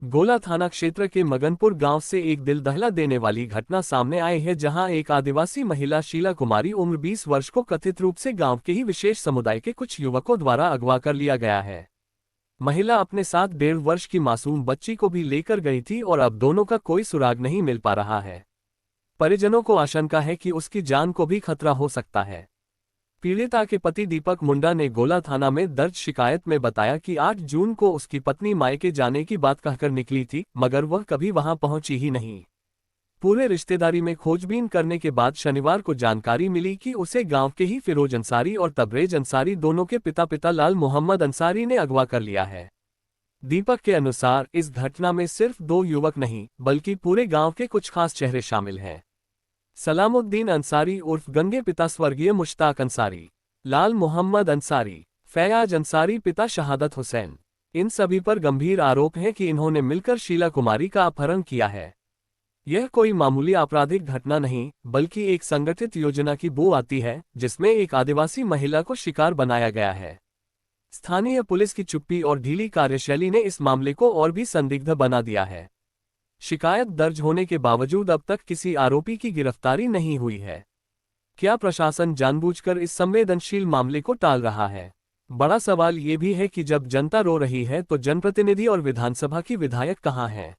गोला थाना क्षेत्र के मगनपुर गांव से एक दिल दहला देने वाली घटना सामने आई है, जहां एक आदिवासी महिला शीला कुमारी उम्र 20 वर्ष को कथित रूप से गांव के ही विशेष समुदाय के कुछ युवकों द्वारा अगवा कर लिया गया है। महिला अपने साथ 1.5 वर्ष की मासूम बच्ची को भी लेकर गई थी और अब दोनों का कोई सुराग नहीं मिल पा रहा है। परिजनों को आशंका है कि उसकी जान को भी खतरा हो सकता है। पीड़िता के पति दीपक मुंडा ने गोला थाना में दर्ज शिकायत में बताया कि 8 जून को उसकी पत्नी मायके जाने की बात कहकर निकली थी, मगर वह कभी वहां पहुंची ही नहीं। पूरे रिश्तेदारी में खोजबीन करने के बाद शनिवार को जानकारी मिली कि उसे गांव के ही फिरोज अंसारी और तबरेज अंसारी दोनों के पिता लाल मोहम्मद अंसारी ने अगवा कर लिया है। दीपक के अनुसार इस घटना में सिर्फ 2 युवक नहीं बल्कि पूरे गांव के कुछ खास चेहरे शामिल हैं। सलामुद्दीन अंसारी उर्फ गंगे पिता स्वर्गीय मुश्ताक अंसारी, लाल मोहम्मद अंसारी, फैयाज अंसारी पिता शहादत हुसैन। इन सभी पर गंभीर आरोप है कि इन्होंने मिलकर शीला कुमारी का अपहरण किया है। यह कोई मामूली आपराधिक घटना नहीं बल्कि एक संगठित योजना की बू आती है, जिसमें एक आदिवासी महिला को शिकार बनाया गया है। स्थानीय पुलिस की चुप्पी और ढीली कार्यशैली ने इस मामले को और भी संदिग्ध बना दिया है। शिकायत दर्ज होने के बावजूद अब तक किसी आरोपी की गिरफ्तारी नहीं हुई है। क्या प्रशासन जानबूझकर इस संवेदनशील मामले को टाल रहा है? बड़ा सवाल ये भी है कि जब जनता रो रही है तो जनप्रतिनिधि और विधानसभा की विधायक कहाँ हैं?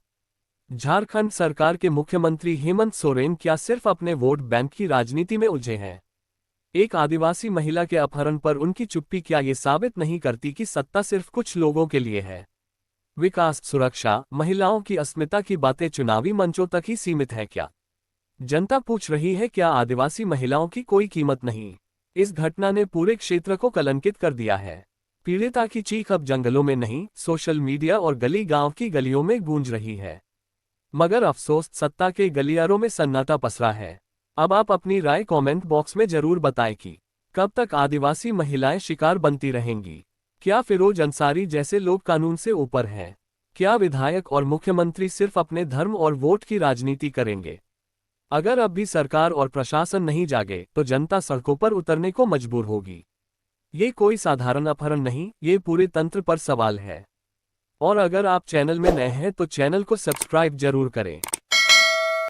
झारखंड सरकार के मुख्यमंत्री हेमंत सोरेन क्या सिर्फ अपने वोट बैंक की राजनीति में उलझे हैं? एक आदिवासी महिला के अपहरण पर उनकी चुप्पी क्या ये साबित नहीं करती कि सत्ता सिर्फ कुछ लोगों के लिए है? विकास, सुरक्षा, महिलाओं की अस्मिता की बातें चुनावी मंचों तक ही सीमित है क्या? जनता पूछ रही है, क्या आदिवासी महिलाओं की कोई कीमत नहीं? इस घटना ने पूरे क्षेत्र को कलंकित कर दिया है। पीड़िता की चीख अब जंगलों में नहीं, सोशल मीडिया और गली गांव की गलियों में गूंज रही है। मगर अफसोस, सत्ता के गलियारों में सन्नाटा पसरा है। अब आप अपनी राय कमेंट बॉक्स में जरूर बताएं कि कब तक आदिवासी महिलाएं शिकार बनती रहेंगी? क्या फिरोज अंसारी जैसे लोग कानून से ऊपर हैं? क्या विधायक और मुख्यमंत्री सिर्फ अपने धर्म और वोट की राजनीति करेंगे? अगर अब भी सरकार और प्रशासन नहीं जागे तो जनता सड़कों पर उतरने को मजबूर होगी। ये कोई साधारण अपहरण नहीं, ये पूरे तंत्र पर सवाल है। और अगर आप चैनल में नए हैं तो चैनल को सब्सक्राइब जरूर करें।